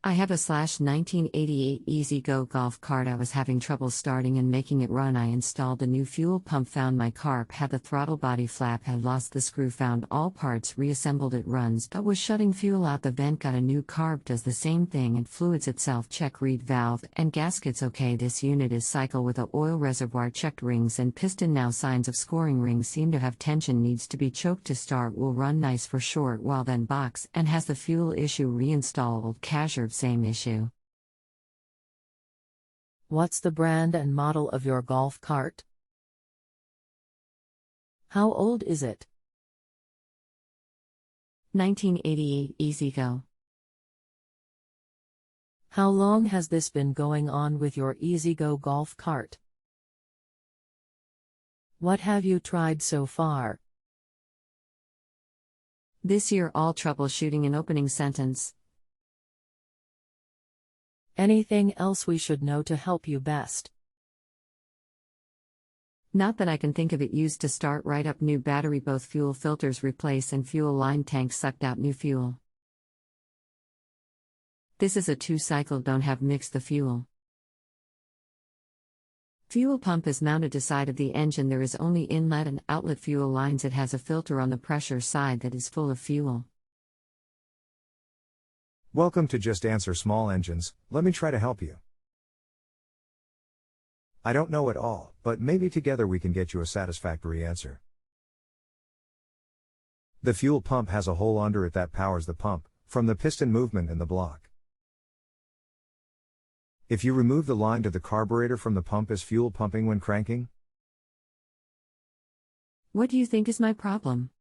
I have a /1988 EZGO golf cart I was having trouble starting and making it run. I installed a new fuel pump, found my carb had the throttle body flap, had lost the screw, found all parts, reassembled it, runs but was shutting fuel out the vent, got a new carb, does the same thing, and fluids itself, check reed valve and gaskets okay. This unit is cycle with a oil reservoir, checked rings and piston now, signs of scoring, rings seem to have tension, needs to be choked to start, will run nice for short while then bocks, and has the fuel issue, reinstall old casrb, same issue. What's the brand and model of your golf cart? How old is it? 1988 EZGO. How long has this been going on with your EZGO golf cart? What have you tried so far? This year, all troubleshooting and opening sentence. Anything else we should know to help you best? Not that I can think of. It used to start right up, new battery, both fuel filters replace and fuel line tank sucked out, new fuel. This is a 2-cycle, don't have mix the fuel. Fuel pump is mounted to side of the engine. There is only inlet and outlet fuel lines. It has a filter on the pressure side that is full of fuel. Welcome to Just Answer Small Engines. Let me try to help you. I don't know it all, but maybe together we can get you a satisfactory answer. The fuel pump has a hole under it that powers the pump, from the piston movement in the block. If you remove the line to the carburetor from the pump, is fuel pumping when cranking? What do you think is my problem?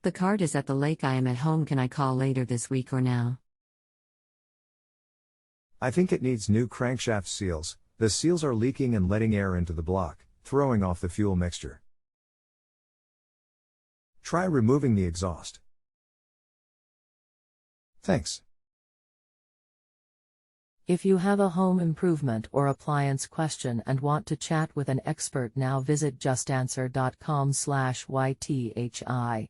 The cart is at the lake. I am at home. Can I call later this week or now? I think it needs new crankshaft seals. The seals are leaking and letting air into the block, throwing off the fuel mixture. Try removing the exhaust. Thanks. If you have a home improvement or appliance question and want to chat with an expert now, visit justanswer.com/YTHI.